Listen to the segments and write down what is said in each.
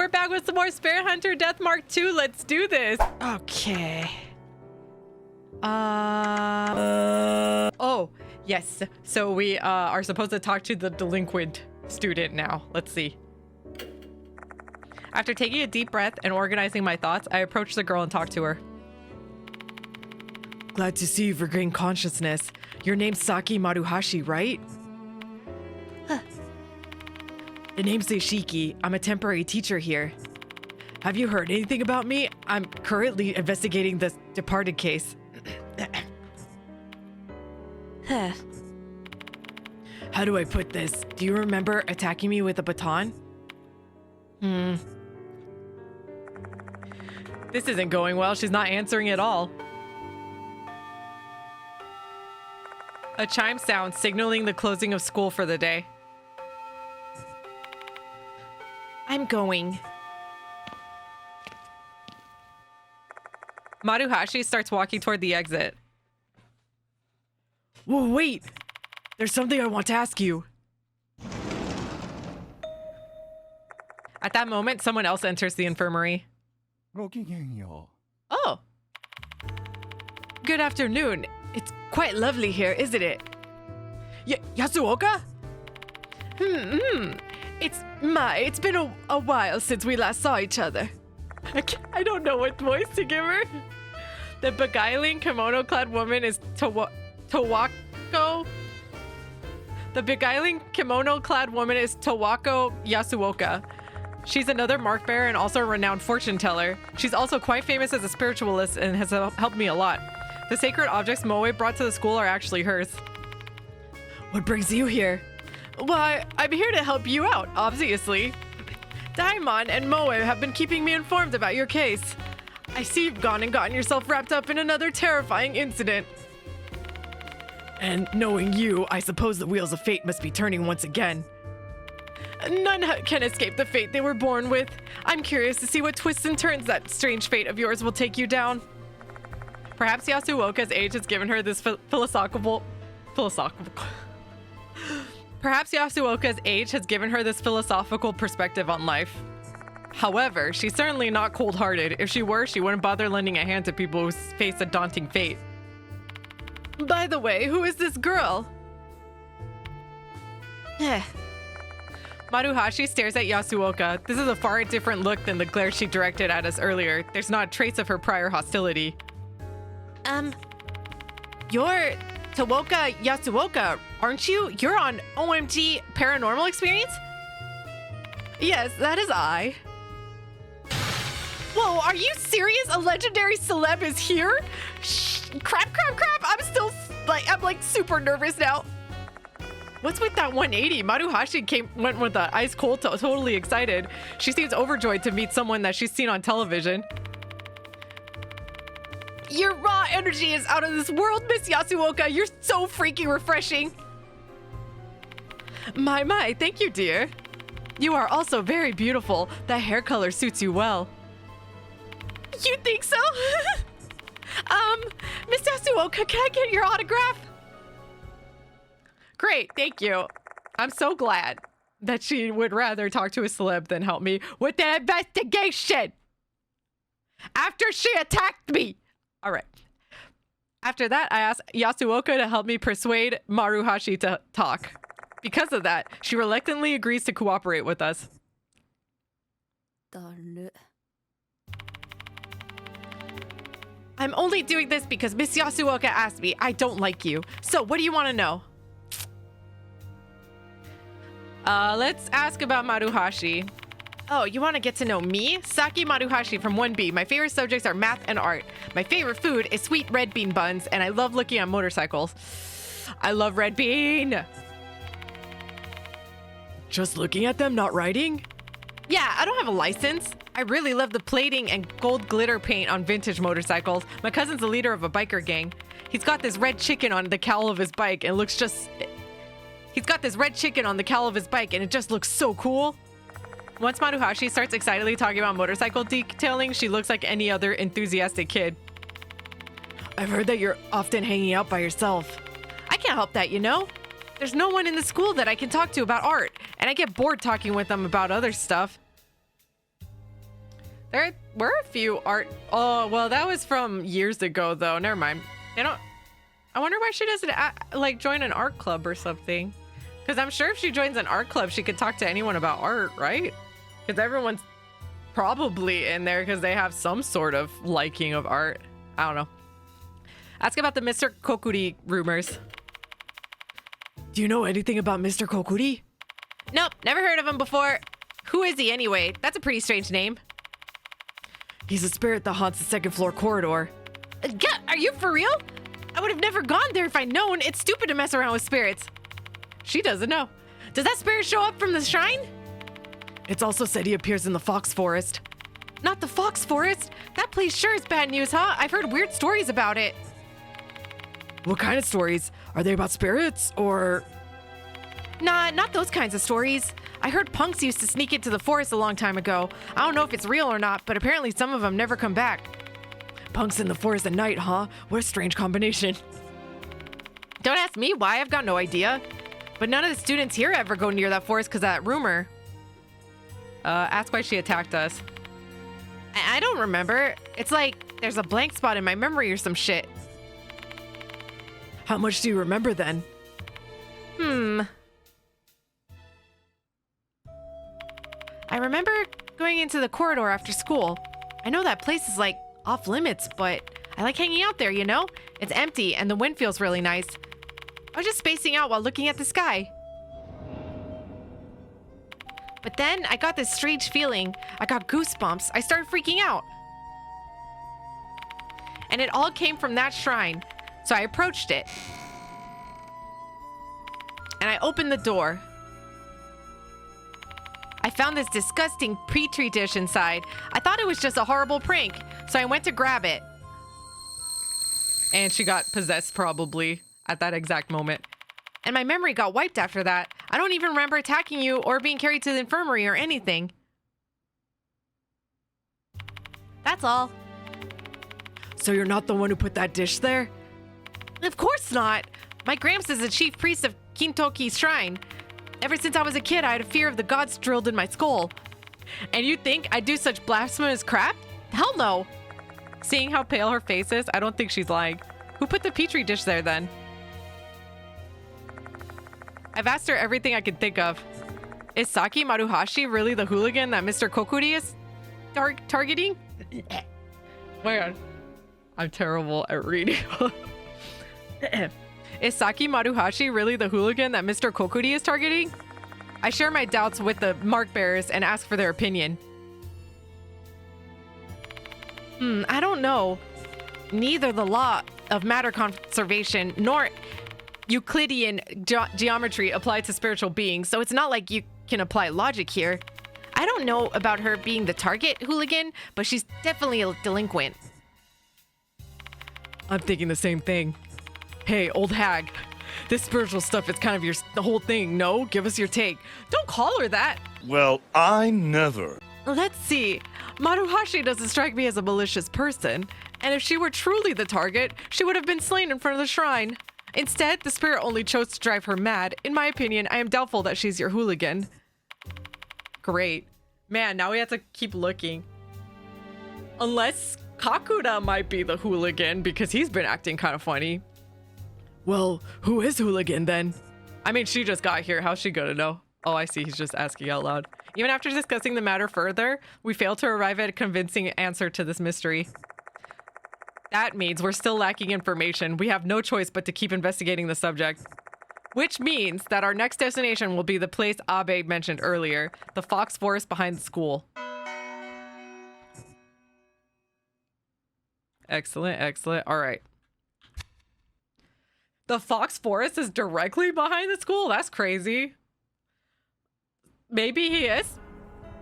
we're back with some more Spirit Hunter Death Mark 2. Let's do this. Okay. Oh, yes. So we are supposed to talk to the delinquent student now. Let's see. After taking a deep breath and organizing my thoughts, I approached the girl and talked to her. Glad to see you've regained consciousness. Your name's Saki Maruhashi, right? Huh. The name's Seishiki. I'm a temporary teacher here. Have you heard anything about me? I'm currently investigating this departed case. Huh. How do I put this? Do you remember attacking me with a baton? This isn't going well. She's not answering at all. A chime sounds, signaling the closing of school for the day. I'm going. Maruhashi starts walking toward the exit. Whoa, wait! There's something I want to ask you. At that moment, someone else enters the infirmary. Oh. Good afternoon. It's quite lovely here, isn't it? Yasuoka? It's been a while since we last saw each other. I don't know what voice to give her. The beguiling kimono-clad woman is Tawako. The beguiling kimono-clad woman is Tawako Yasuoka. She's another mark bearer and also a renowned fortune teller. She's also quite famous as a spiritualist and has helped me a lot. The sacred objects Moe brought to the school are actually hers. What brings you here? Why, I'm here to help you out, obviously. Daimon and Moe have been keeping me informed about your case. I see you've gone and gotten yourself wrapped up in another terrifying incident. And knowing you, I suppose the wheels of fate must be turning once again. None can escape the fate they were born with. I'm curious to see what twists and turns that strange fate of yours will take you down. Perhaps Yasuoka's age has given her this philosophical perspective on life. However, she's certainly not cold-hearted. If she were, she wouldn't bother lending a hand to people who face a daunting fate. By the way, who is this girl? Maruhashi stares at Yasuoka. This is a far different look than the glare she directed at us earlier. There's not a trace of her prior hostility. You're Tawoka Yasuoka, aren't you? You're on OMG Paranormal Experience? Yes, that is I. Whoa, are you serious? A legendary celeb is here? Crap. I'm like super nervous now. What's with that 180? Maruhashi went with the ice cold, totally excited. She seems overjoyed to meet someone that she's seen on television. Your raw energy is out of this world, Miss Yasuoka. You're so freaking refreshing. My, thank you, dear. You are also very beautiful. That hair color suits you well. You think so? Miss Yasuoka, can I get your autograph? Great, thank you. I'm so glad that she would rather talk to a celeb than help me with the investigation after she attacked me. All right. After that, I asked Yasuoka to help me persuade Maruhashi to talk. Because of that, she reluctantly agrees to cooperate with us. I'm only doing this because Miss Yasuoka asked me. I don't like you. So what do you want to know? Let's ask about Maruhashi. Oh, you want to get to know me? Saki Maruhashi from 1B. My favorite subjects are math and art. My favorite food is sweet red bean buns, and I love looking at motorcycles. I love red bean. Just looking at them, not riding? Yeah, I don't have a license. I really love the plating and gold glitter paint on vintage motorcycles. My cousin's the leader of a biker gang. He's got this red chicken on the cowl of his bike, and it looks just... He's got this red chicken on the cowl of his bike, and it just looks so cool. Once Maruhashi starts excitedly talking about motorcycle detailing, she looks like any other enthusiastic kid. I've heard that you're often hanging out by yourself. I can't help that, you know? There's no one in the school that I can talk to about art, and I get bored talking with them about other stuff. There were a few art. Oh, well, that was from years ago, though. Never mind. I wonder why she doesn't like join an art club or something. Because I'm sure if she joins an art club, she could talk to anyone about art, right? Because everyone's probably in there because they have some sort of liking of art. I don't know. Ask about the Mr. Kokuri rumors. Do you know anything about Mr. Kokuri? Nope, never heard of him before. Who is he anyway? That's a pretty strange name. He's a spirit that haunts the second floor corridor. Yeah, are you for real? I would have never gone there if I'd known. It's stupid to mess around with spirits. She doesn't know. Does that spirit show up from the shrine? It's also said he appears in the Fox Forest. Not the Fox Forest? That place sure is bad news, huh? I've heard weird stories about it. What kind of stories? Are they about spirits or... Nah, not those kinds of stories. I heard punks used to sneak into the forest a long time ago. I don't know if it's real or not, but apparently some of them never come back. Punks in the forest at night, huh? What a strange combination. Don't ask me why, I've got no idea. But none of the students here ever go near that forest because of that rumor. Ask why she attacked us. I don't remember. It's like there's a blank spot in my memory or some shit. How much do you remember then? I remember going into the corridor after school. I know that place is like off limits, but I like hanging out there, you know? It's empty and the wind feels really nice. I was just spacing out while looking at the sky. But then I got this strange feeling. I got goosebumps. I started freaking out. And it all came from that shrine. So I approached it. And I opened the door. I found this disgusting petri dish inside. I thought it was just a horrible prank, so I went to grab it. And she got possessed probably at that exact moment. And my memory got wiped after that. I don't even remember attacking you or being carried to the infirmary or anything. That's all. So you're not the one who put that dish there? Of course not. My Gramps is the chief priest of Kintoki's shrine. Ever since I was a kid, I had a fear of the gods drilled in my skull. And you think I'd do such blasphemous crap? Hell no. Seeing how pale her face is, I don't think she's lying. Who put the petri dish there then? I've asked her everything I could think of. Is Saki Maruhashi really the hooligan that Mr. Kokuri is targeting? My God. I'm terrible at reading. Is Saki Maruhashi really the hooligan that Mr. Kokuri is targeting? I share my doubts with the mark bearers and ask for their opinion. I don't know. Neither the law of matter conservation nor Euclidean geometry apply to spiritual beings, so it's not like you can apply logic here. I don't know about her being the target hooligan, but she's definitely a delinquent. I'm thinking the same thing. Hey, old hag, this spiritual stuff is kind of the whole thing, no? Give us your take. Don't call her that. Well, I never. Let's see. Maruhashi doesn't strike me as a malicious person, and if she were truly the target, she would have been slain in front of the shrine. Instead, the spirit only chose to drive her mad. In my opinion, I am doubtful that she's your hooligan. Great. Man, now we have to keep looking. Unless Kakura might be the hooligan because he's been acting kind of funny. Well, who is hooligan then? I mean, she just got here. How's she gonna know? Oh, I see. He's just asking out loud. Even after discussing the matter further, we failed to arrive at a convincing answer to this mystery. That means we're still lacking information. We have no choice but to keep investigating the subject. Which means that our next destination will be the place Abe mentioned earlier, the Fox Forest behind the school. Excellent, excellent. All right. The Fox Forest is directly behind the school? That's crazy. Maybe he is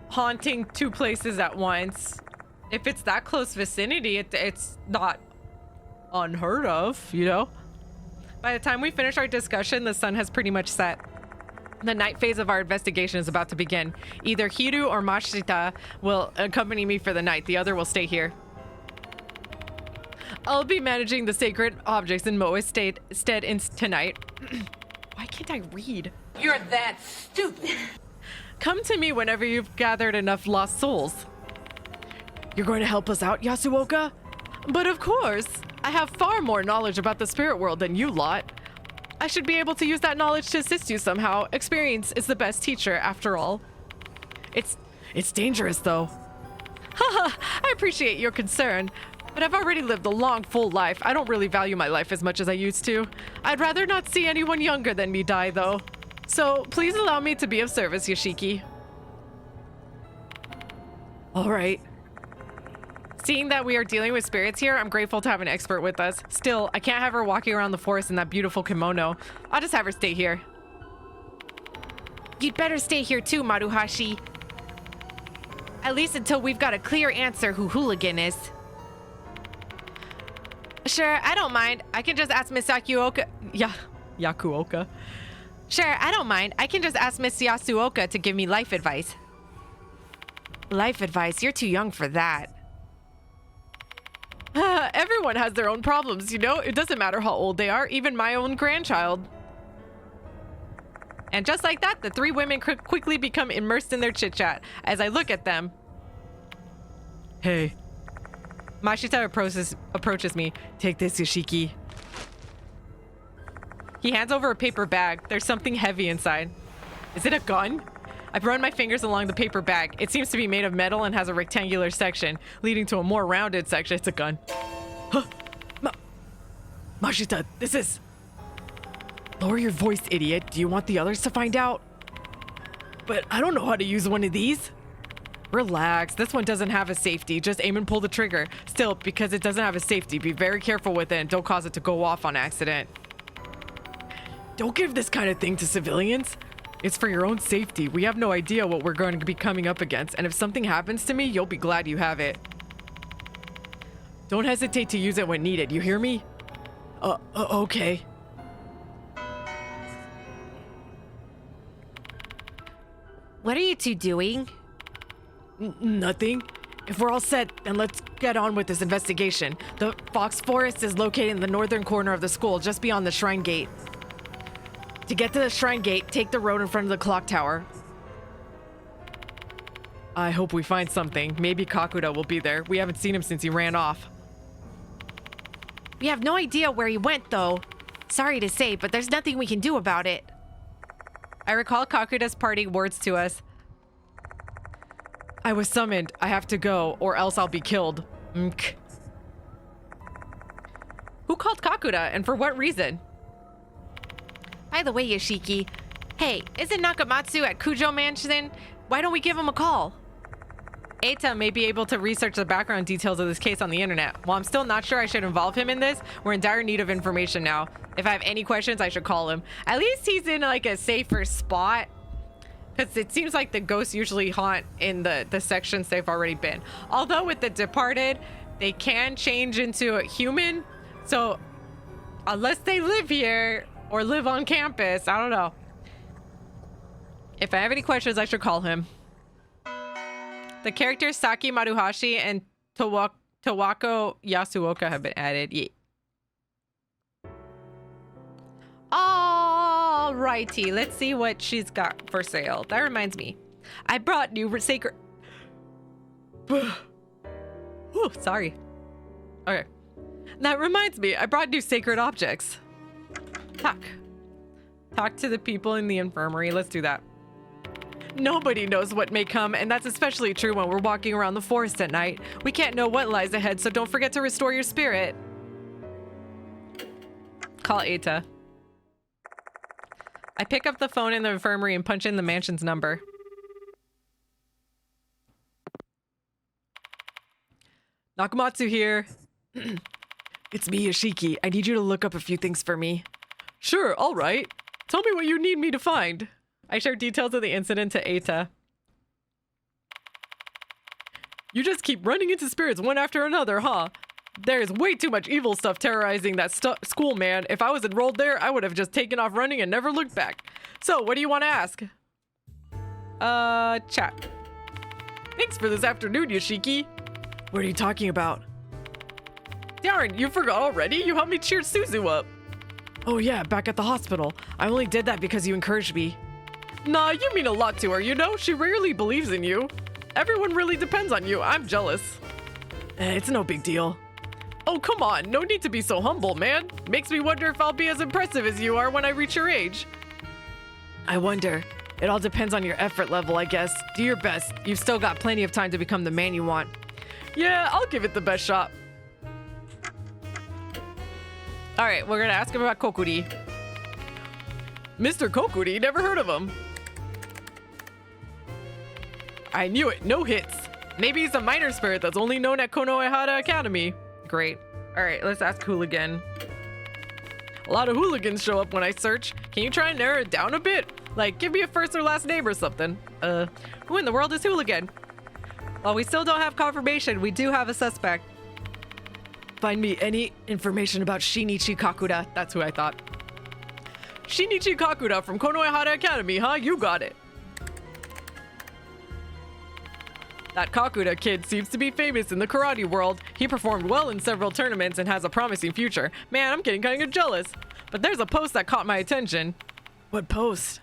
haunting two places at once. If it's that close vicinity, it's not unheard of, you know? By the time we finish our discussion, the sun has pretty much set. The night phase of our investigation is about to begin. Either Hiru or Mashita will accompany me for the night. The other will stay here. I'll be managing the sacred objects in Moa's stead tonight. Why can't I read? You're that stupid. Come to me whenever you've gathered enough lost souls. You're going to help us out, Yasuoka? But of course, I have far more knowledge about the spirit world than you lot. I should be able to use that knowledge to assist you somehow. Experience is the best teacher, after all. It's dangerous, though. Haha, I appreciate your concern, but I've already lived a long, full life. I don't really value my life as much as I used to. I'd rather not see anyone younger than me die, though. So please allow me to be of service, Yoshiki. All right. Seeing that we are dealing with spirits here, I'm grateful to have an expert with us. Still, I can't have her walking around the forest in that beautiful kimono. I'll just have her stay here. You'd better stay here too, Maruhashi. At least until we've got a clear answer who Hooligan is. Sure, I don't mind. I can just ask Miss Yakuoka. Yakuoka. Sure, I don't mind. I can just ask Miss Yasuoka to give me life advice. Life advice? You're too young for that. Everyone has their own problems, you know? It doesn't matter how old they are, even my own grandchild. And just like that, the three women quickly become immersed in their chit-chat as I look at them. Hey. Mashita approaches me. Take this, Yoshiki. He hands over a paper bag. There's something heavy inside. Is it a gun? I've run my fingers along the paper bag. It seems to be made of metal and has a rectangular section, leading to a more rounded section. It's a gun. Huh? Mashita, this is... Lower your voice, idiot. Do you want the others to find out? But I don't know how to use one of these. Relax. This one doesn't have a safety. Just aim and pull the trigger. Still, because it doesn't have a safety, be very careful with it and don't cause it to go off on accident. Don't give this kind of thing to civilians. It's for your own safety. We have no idea what we're going to be coming up against, and if something happens to me, you'll be glad you have it. Don't hesitate to use it when needed, you hear me? Okay. What are you two doing? Nothing. If we're all set, then let's get on with this investigation. The Fox Forest is located in the northern corner of the school, just beyond the Shrine Gate. To get to the Shrine Gate, take the road in front of the clock tower. I hope we find something. Maybe Kakuda will be there. We haven't seen him since he ran off. We have no idea where he went, though. Sorry to say, but there's nothing we can do about it. I recall Kakuda's parting words to us. I was summoned. I have to go, or else I'll be killed. Mk. Who called Kakuda, and for what reason? By the way, Yoshiki, hey, isn't Nakamatsu at Kujo Mansion? Why don't we give him a call? Eita may be able to research the background details of this case on the internet. While I'm still not sure I should involve him in this, we're in dire need of information now. If I have any questions, I should call him. At least he's in like a safer spot. Because it seems like the ghosts usually haunt in the sections they've already been. Although with the departed, they can change into a human. So unless they live here or live on campus, I don't know. If I have any questions, I should call him. The characters Saki Maruhashi and Tawako Yasuoka have been added. Yeah. Alrighty, let's see what she's got for sale. That reminds me. I brought new sacred... Ooh, sorry. Okay. That reminds me, I brought new sacred objects. Talk to the people in the infirmary. Let's do that. Nobody knows what may come, and that's especially true when we're walking around the forest at night. We can't know what lies ahead, so don't forget to restore your spirit. Call Eita. I pick up the phone in the infirmary and punch in the mansion's number. Nakamatsu here. It's me, Yoshiki. I need you to look up a few things for me. Sure, all right. Tell me what you need me to find. I share details of the incident to Eita. You just keep running into spirits one after another, huh? There is way too much evil stuff terrorizing that school, man. If I was enrolled there, I would have just taken off running and never looked back. So, what do you want to ask? Chat. Thanks for this afternoon, Yoshiki. What are you talking about? Darn, you forgot already? You helped me cheer Suzu up. Oh yeah, back at the hospital. I only did that because you encouraged me. Nah, you mean a lot to her, you know? She rarely believes in you. Everyone really depends on you. I'm jealous. It's no big deal. Oh, come on. No need to be so humble, man. Makes me wonder if I'll be as impressive as you are when I reach your age. I wonder. It all depends on your effort level, I guess. Do your best. You've still got plenty of time to become the man you want. Yeah, I'll give it the best shot. All right, we're gonna ask him about Kokuri. Mr. Kokuri, never heard of him. I knew it, no hits. Maybe he's a minor spirit that's only known at Konohara Academy. Great. All right, let's ask Hooligan. A lot of hooligans show up when I search. Can you try and narrow it down a bit? Like, give me a first or last name or something. Who in the world is Hooligan? While we still don't have confirmation, we do have a suspect. Find me any information about Shinichi Kakura. That's who I thought. Shinichi Kakura from Konohara Academy, huh? You got it. That Kakura kid seems to be famous in the karate world. He performed well in several tournaments and has a promising future. Man, I'm getting kind of jealous. But there's a post that caught my attention. What post?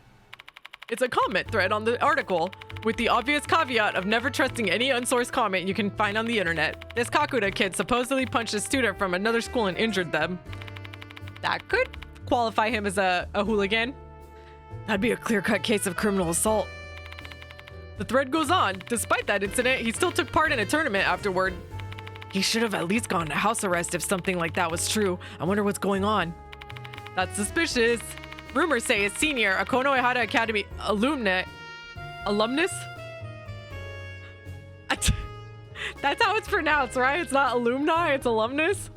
It's a comment thread on the article, with the obvious caveat of never trusting any unsourced comment you can find on the internet. This Kakura kid supposedly punched a student from another school and injured them. That could qualify him as a hooligan. That'd be a clear-cut case of criminal assault. The thread goes on. Despite that incident, he still took part in a tournament afterward. He should have at least gone to house arrest if something like that was true. I wonder what's going on. That's suspicious. Rumors say his senior, a Konohara Academy alumnus? That's how it's pronounced, right? It's not alumni, it's alumnus.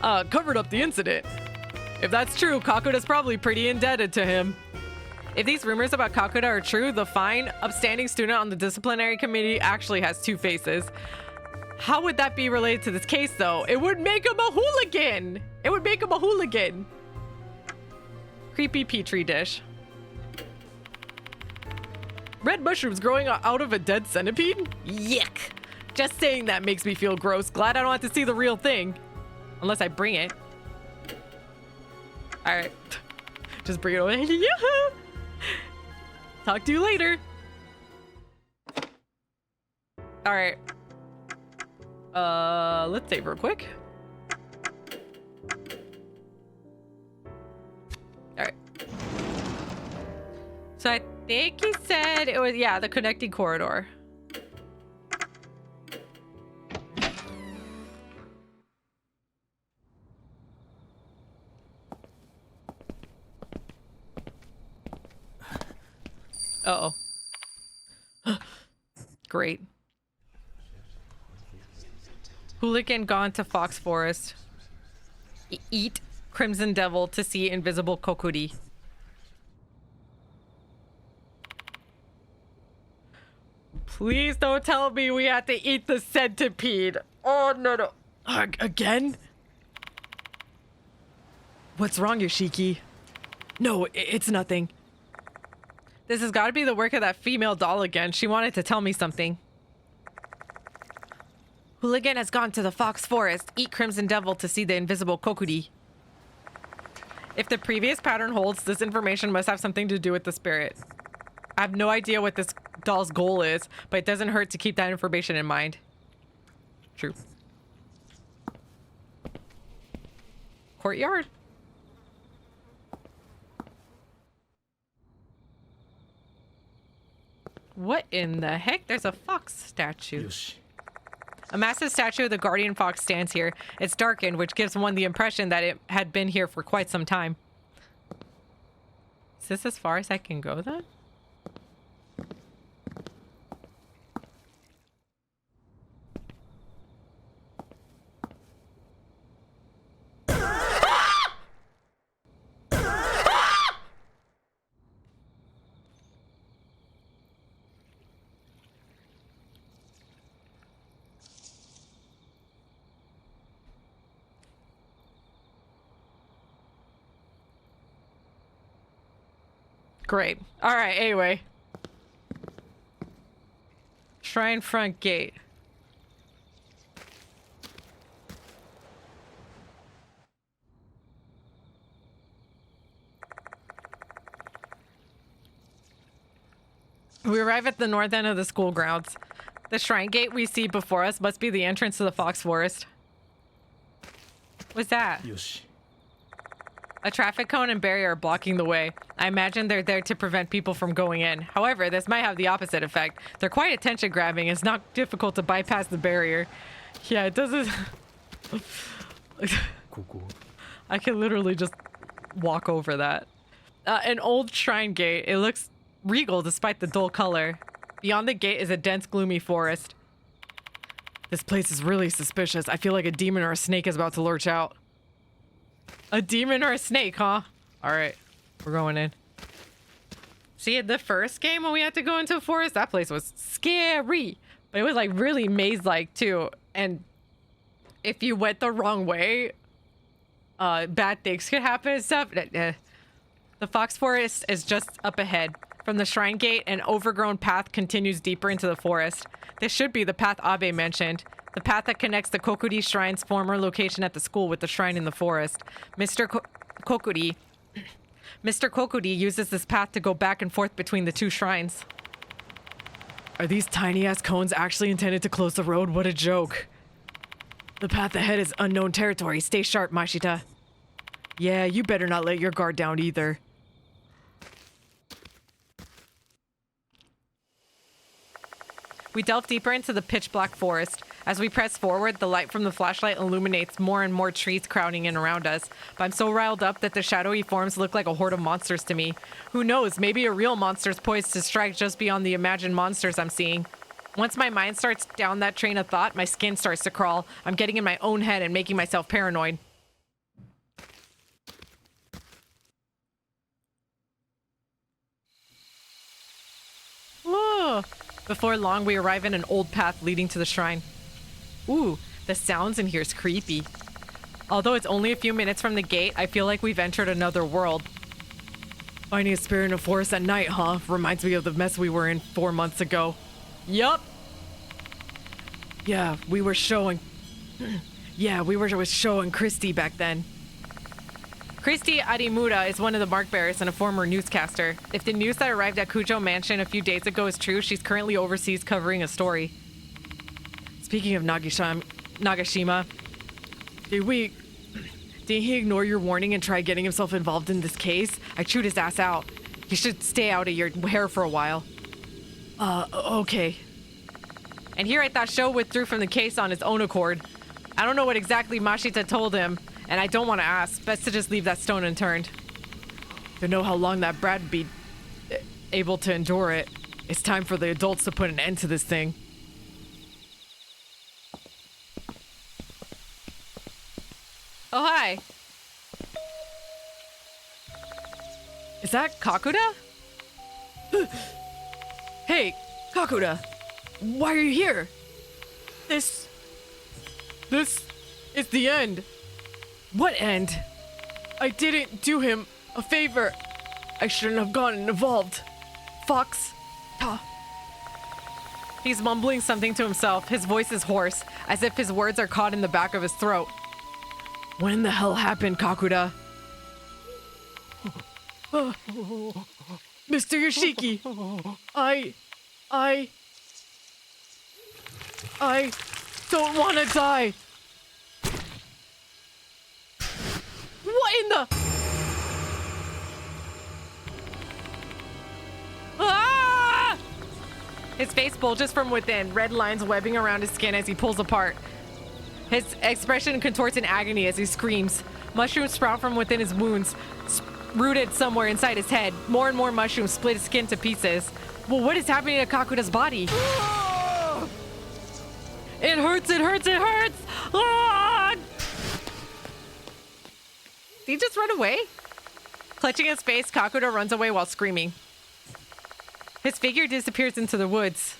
Covered up the incident. If that's true, Kakura's probably pretty indebted to him. If these rumors about Kakura are true, the fine, upstanding student on the disciplinary committee actually has two faces. How would that be related to this case, though? It would make him a hooligan! It would make him a hooligan! Creepy petri dish. Red mushrooms growing out of a dead centipede? Yuck! Just saying that makes me feel gross. Glad I don't have to see the real thing. Unless I bring it. Alright. Just bring it away. Yeah! Talk to you later. Alright. Let's save real quick. Alright. So I think he said it was, yeah, the connecting corridor. Uh-oh. Great. Hooligan gone to Fox Forest. Eat Crimson Devil to see invisible Kokuri. Please don't tell me we have to eat the centipede. Oh, no. Again? What's wrong, Yoshiki? No, it's nothing. This has got to be the work of that female doll again. She wanted to tell me something. Hooligan has gone to the Fox Forest. Eat Crimson Devil to see the invisible Kokuri. If the previous pattern holds, this information must have something to do with the spirit. I have no idea what this doll's goal is, but it doesn't hurt to keep that information in mind. True. Courtyard. What in the heck? There's a fox statue. Yoshi. A massive statue of the guardian fox stands here. It's darkened, which gives one the impression that it had been here for quite some time. Is this as far as I can go then? Great. All right, anyway. Shrine front gate. We arrive at the north end of the school grounds. The shrine gate we see before us must be the entrance to the Fox Forest. What's that? よし A traffic cone and barrier are blocking the way. I imagine they're there to prevent people from going in. However, this might have the opposite effect. They're quite attention grabbing. It's not difficult to bypass the barrier. Yeah, it doesn't. ここ I can literally just walk over that. An old shrine gate. It looks regal despite the dull color. Beyond the gate is a dense, gloomy forest. This place is really suspicious. I feel like a demon or a snake is about to lurch out. A demon or a snake, huh? All right, we're going in. See, the first game when we had to go into a forest, that place was scary. But it was like really maze-like too. And if you went the wrong way, bad things could happen and stuff. The Fox Forest is just up ahead. From the shrine gate, an overgrown path continues deeper into the forest. This should be the path Abe mentioned. The path that connects the Kokuri Shrine's former location at the school with the shrine in the forest. Mr. Kokuri uses this path to go back and forth between the two shrines. Are these tiny-ass cones actually intended to close the road? What a joke. The path ahead is unknown territory. Stay sharp, Mashita. Yeah, you better not let your guard down either. We delve deeper into the pitch-black forest. As we press forward, the light from the flashlight illuminates more and more trees crowding in around us. But I'm so riled up that the shadowy forms look like a horde of monsters to me. Who knows, maybe a real monster's poised to strike just beyond the imagined monsters I'm seeing. Once my mind starts down that train of thought, my skin starts to crawl. I'm getting in my own head and making myself paranoid. Whoa. Before long, we arrive in an old path leading to the shrine. Ooh, the sounds in here is creepy. Although it's only a few minutes from the gate, I feel like we've entered another world. Finding a spirit in a forest at night, huh? Reminds me of the mess we were in 4 months ago. Yup. Yeah, we were showing Christy back then. Christy Arimura is one of the mark bearers and a former newscaster. If the news that arrived at Kujo Mansion a few days ago is true, she's currently overseas covering a story. Speaking of Nagashima, did he ignore your warning and try getting himself involved in this case? I chewed his ass out. He should stay out of your hair for a while. Okay. And here I thought Sho withdrew from the case on his own accord. I don't know what exactly Mashita told him, and I don't want to ask. Best to just leave that stone unturned. To know how long that brat would be able to endure it. It's time for the adults to put an end to this thing. Oh, hi. Is that Kakuda? Hey, Kakuda. Why are you here? This is the end. What end? I didn't do him a favor. I shouldn't have gotten involved. Fox. Ta. He's mumbling something to himself. His voice is hoarse, as if his words are caught in the back of his throat. When the hell happened, Kakuda? Mr. Yoshiki, I don't want to die. What in the? Ah! His face bulges from within, red lines webbing around his skin as he pulls apart. His expression contorts in agony as he screams. Mushrooms sprout from within his wounds, rooted somewhere inside his head. More and more mushrooms split his skin to pieces. Well, what is happening to Kakuda's body? It hurts, it hurts, it hurts! Ah! Did he just run away? Clutching his face, Kakuda runs away while screaming. His figure disappears into the woods.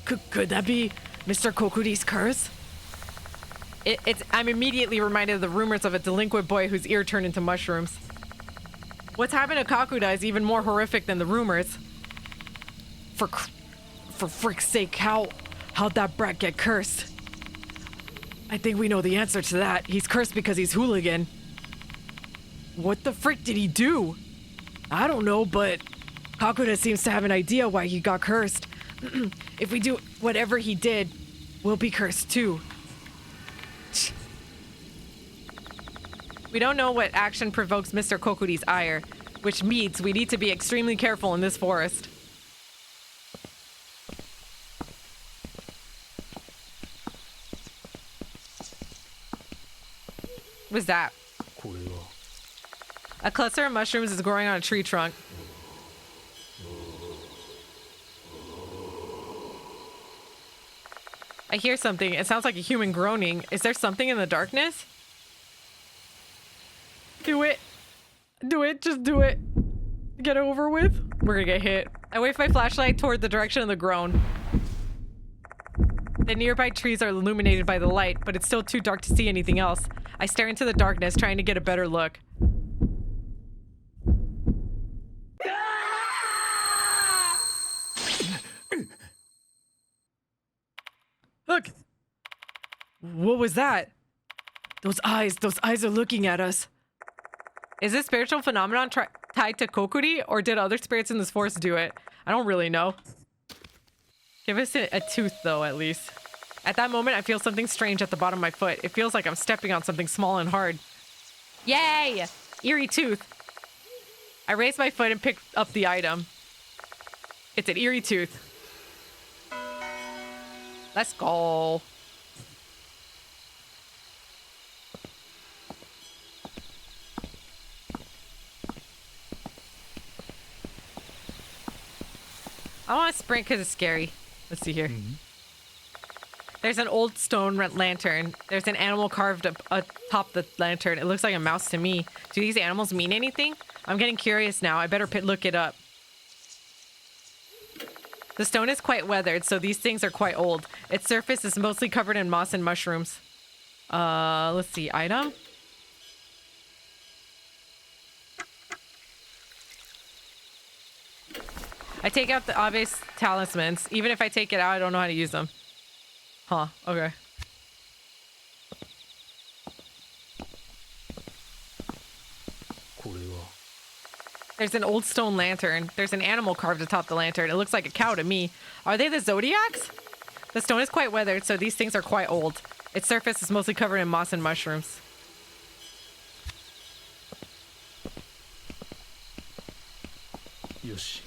Could that be Mr. Kokuri's curse? I'm immediately reminded of the rumors of a delinquent boy whose ear turned into mushrooms. What's happened to Kakuda is even more horrific than the rumors. For frick's sake, how'd that brat get cursed? I think we know the answer to that. He's cursed because he's hooligan. What the frick did he do? I don't know, but Hakuda seems to have an idea why he got cursed. If we do whatever he did, we'll be cursed too. We don't know what action provokes Mr. Kokuri's ire, which means we need to be extremely careful in this forest. What's that? A cluster of mushrooms is growing on a tree trunk. I hear something. It sounds like a human groaning. Is there something in the darkness? Do it. Do it. Just do it. Get it over with. We're gonna get hit. I wave my flashlight toward the direction of the groan. The nearby trees are illuminated by the light, but it's still too dark to see anything else. I stare into the darkness, trying to get a better look. Look! What was that? Those eyes are looking at us. Is this spiritual phenomenon tied to Kokuri, or did other spirits in this forest do it? I don't really know. Give us a tooth, though, at least. At that moment, I feel something strange at the bottom of my foot. It feels like I'm stepping on something small and hard. Yay! Eerie tooth. I raise my foot and pick up the item. It's an eerie tooth. Let's go. I want to sprint because it's scary. Let's see here. There's an old stone lantern. There's an animal carved up atop the lantern. It looks like a mouse to me. Do these animals mean anything? I'm getting curious now. I better look it up. The stone is quite weathered, so these things are quite old. Its surface is mostly covered in moss and mushrooms. Let's see. Item? I take out the obvious talismans. Even if I take it out, I don't know how to use them. Huh. Okay. There's an old stone lantern. There's an animal carved atop the lantern. It looks like a cow to me. Are they the zodiacs? The stone is quite weathered, so these things are quite old. Its surface is mostly covered in moss and mushrooms. Yoshi.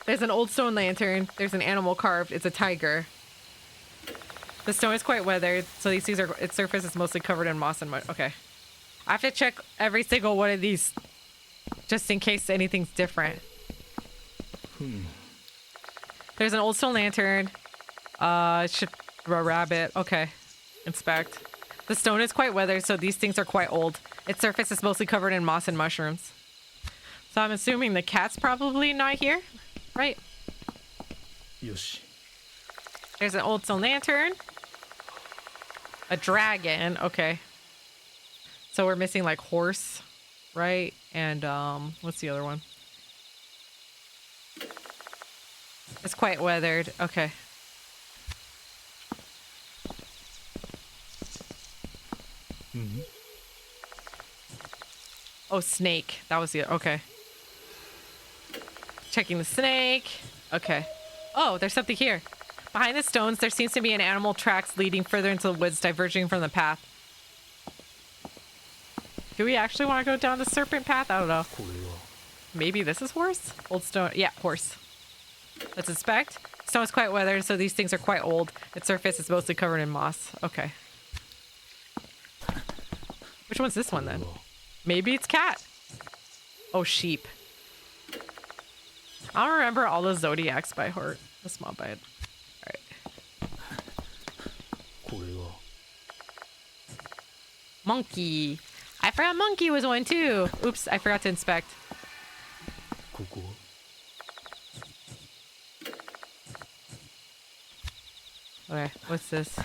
There's an old stone lantern. There's an animal carved. It's a tiger. The stone is quite weathered, so these things are. Its surface is mostly covered in moss and mud. Okay. I have to check every single one of these, just in case anything's different. There's an old stone lantern. It should a rabbit. Okay. Inspect. The stone is quite weathered, so these things are quite old. Its surface is mostly covered in moss and mushrooms. So I'm assuming the cat's probably not here, right? Yoshi. There's an old stone lantern. A dragon. Okay. So we're missing like horse, right? And what's the other one? It's quite weathered. Okay. Oh, snake. That was the okay. Checking the snake. Okay. Oh, there's something here. Behind the stones, there seems to be an animal tracks leading further into the woods, diverging from the path. Do we actually want to go down the serpent path? I don't know. Maybe this is horse? Old stone. Yeah, horse. Let's inspect. Stone is quite weathered, so these things are quite old. Its surface is mostly covered in moss. Okay. Which one's this one then? Maybe it's cat. Oh, sheep. I don't remember all the zodiacs by heart. That's not bad. Alright. Monkey. I forgot monkey was one too. Oops, I forgot to inspect. Okay, what's this?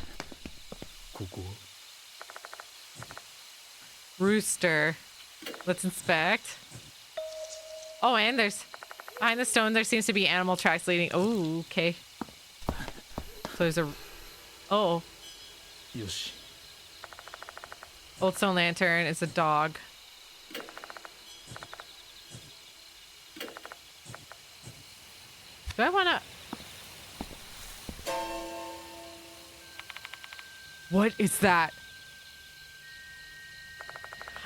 Rooster. Let's inspect. Oh, and there's behind the stone there seems to be animal tracks leading. Oh, okay. So there's a oh. Yoshi. Old stone lantern is a dog. Do I wanna... What is that?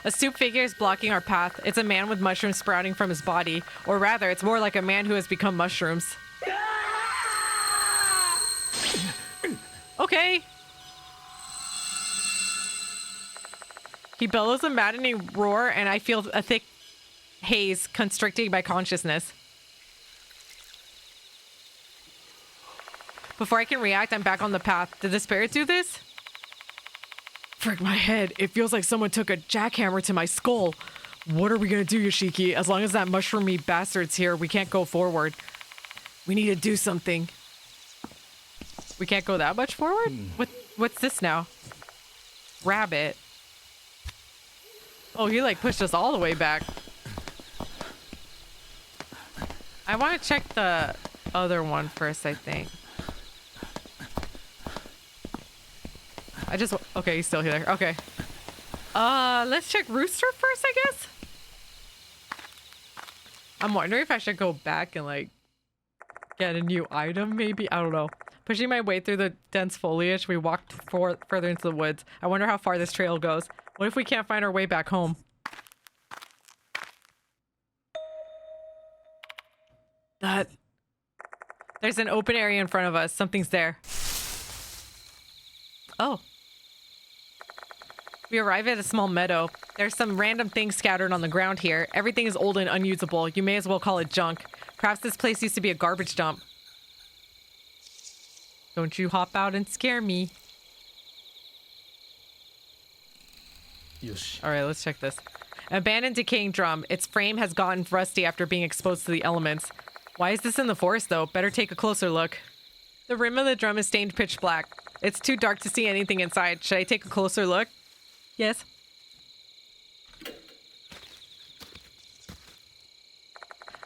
A soup figure is blocking our path. It's a man with mushrooms sprouting from his body. Or rather, it's more like a man who has become mushrooms. Okay. He bellows a maddening roar, and I feel a thick haze constricting my consciousness. Before I can react, I'm back on the path. Did the spirit do this? Frick my head. It feels like someone took a jackhammer to my skull. What are we gonna do, Yoshiki? As long as that mushroomy bastard's here, we can't go forward. We need to do something. We can't go that much forward? What's this now? Rabbit. Oh, he like pushed us all the way back. I want to check the other one first, I think. Okay, he's still here. Okay. Let's check Rooster first, I guess. I'm wondering if I should go back and like get a new item, maybe. I don't know. Pushing my way through the dense foliage, we walked further into the woods. I wonder how far this trail goes. What if we can't find our way back home? There's an open area in front of us. Something's there. Oh. We arrive at a small meadow. There's some random things scattered on the ground here. Everything is old and unusable. You may as well call it junk. Perhaps this place used to be a garbage dump. Don't you hop out and scare me. Yoshi. All right, let's check this. An abandoned decaying drum. Its frame has gotten rusty after being exposed to the elements. Why is this in the forest, though? Better take a closer look. The rim of the drum is stained pitch black. It's too dark to see anything inside. Should I take a closer look? Yes.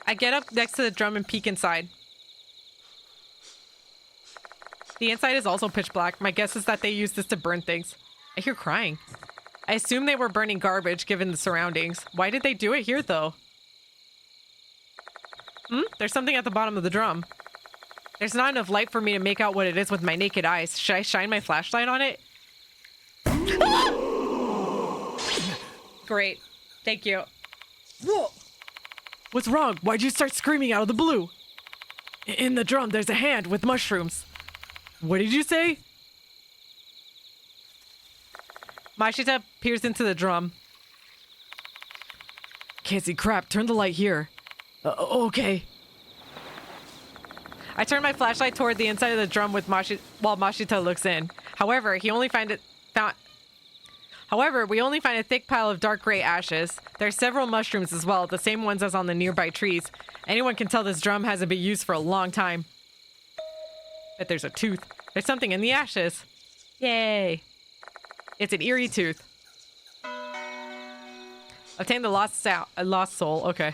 I get up next to the drum and peek inside. The inside is also pitch black. My guess is that they used this to burn things. I hear crying. I assume they were burning garbage given the surroundings. Why did they do it here, though? There's something at the bottom of the drum. There's not enough light for me to make out what it is with my naked eyes. Should I shine my flashlight on it? Great. Thank you. Whoa! What's wrong? Why'd you start screaming out of the blue? In the drum, there's a hand with mushrooms. What did you say? Mashita peers into the drum. Can't see crap. Turn the light here. Okay. I turn my flashlight toward the inside of the drum with while Mashita looks in. However, we only find a thick pile of dark gray ashes. There are several mushrooms as well, the same ones as on the nearby trees. Anyone can tell this drum hasn't been used for a long time. Bet there's a tooth. There's something in the ashes. Yay. It's an eerie tooth. Obtain the lost soul. Okay.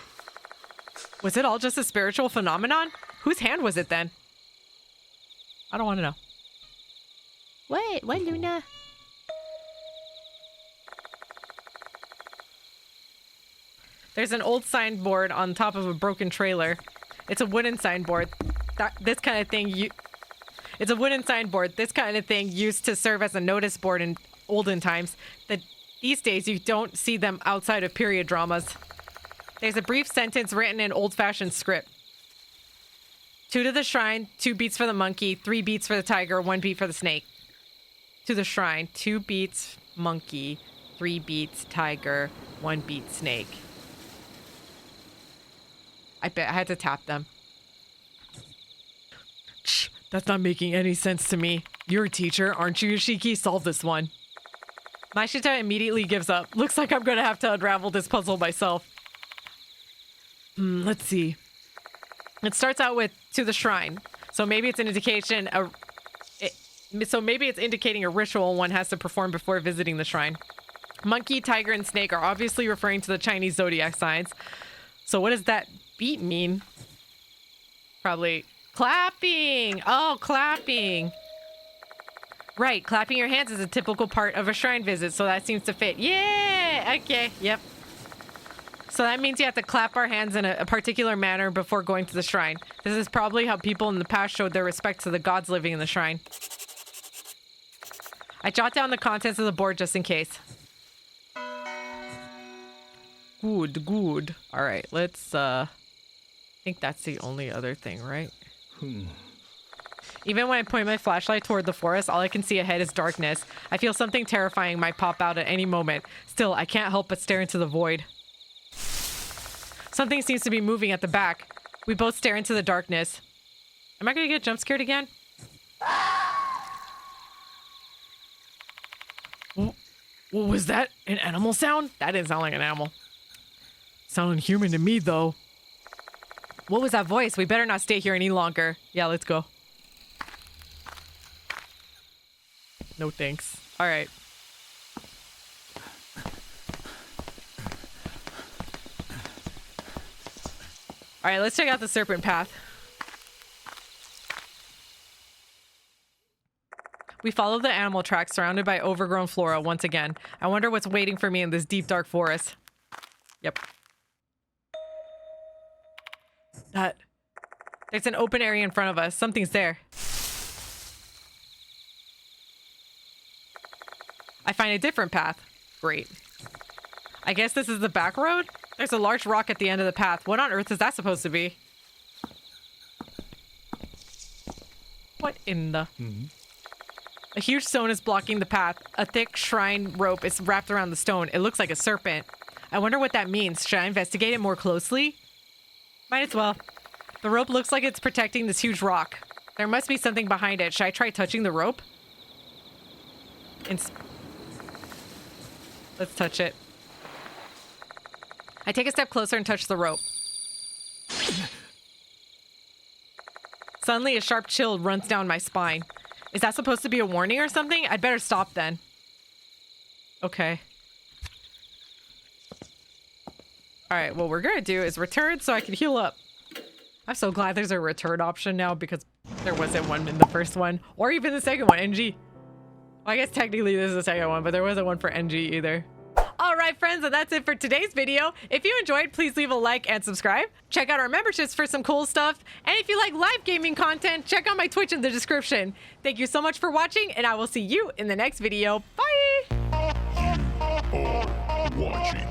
Was it all just a spiritual phenomenon? Whose hand was it then? I don't want to know. What? What, Luna? There's an old signboard on top of a broken trailer. It's a wooden signboard. This kind of thing used to serve as a notice board in olden times. These days you don't see them outside of period dramas. There's a brief sentence written in old-fashioned script. 2 to the shrine, 2 beats for the monkey, 3 beats for the tiger, 1 beat for the snake. To the shrine, 2 beats monkey, 3 beats tiger, 1 beat snake. I bet I had to tap them. Shh, that's not making any sense to me. You're a teacher, aren't you, Yoshiki? Solve this one. Mashita immediately gives up. Looks like I'm gonna have to unravel this puzzle myself. Let's see. It starts out with to the shrine. So maybe it's an indication it's indicating a ritual one has to perform before visiting the shrine. Monkey, tiger, and snake are obviously referring to the Chinese zodiac signs. So what does that beat mean? Probably clapping. Oh, clapping. Right, clapping your hands is a typical part of a shrine visit, so that seems to fit. Yeah! Okay, yep. So that means you have to clap our hands in a particular manner before going to the shrine. This is probably how people in the past showed their respect to the gods living in the shrine. I jot down the contents of the board just in case. Good, good. All right, let's, I think that's the only other thing, right? Even when I point my flashlight toward the forest, all I can see ahead is darkness. I feel something terrifying might pop out at any moment. Still, I can't help but stare into the void. Something seems to be moving at the back. We both stare into the darkness. Am I gonna get jump scared again? What was that? An animal sound? That didn't sound like an animal. Sounded human to me, though. What was that voice? We better not stay here any longer. Yeah, let's go. No thanks. All right. All right, let's check out the serpent path. We follow the animal tracks surrounded by overgrown flora once again. I wonder what's waiting for me in this deep, dark forest. Yep. There's an open area in front of us. Something's there. I find a different path. Great. I guess this is the back road? There's a large rock at the end of the path. What on earth is that supposed to be? What in the... A huge stone is blocking the path. A thick shrine rope is wrapped around the stone. It looks like a serpent. I wonder what that means. Should I investigate it more closely? Might as well. The rope looks like it's protecting this huge rock. There must be something behind it. Should I try touching the rope? Let's touch it. I take a step closer and touch the rope. Suddenly, a sharp chill runs down my spine. Is that supposed to be a warning or something? I'd better stop then. Okay. Alright, what we're gonna do is return so I can heal up. I'm so glad there's a return option now because there wasn't one in the first one. Or even the second one, NG. Well, I guess technically this is the second one, but there wasn't one for NG either. Alright friends, and that's it for today's video. If you enjoyed, please leave a like and subscribe. Check out our memberships for some cool stuff. And if you like live gaming content, check out my Twitch in the description. Thank you so much for watching, and I will see you in the next video. Bye! You are watching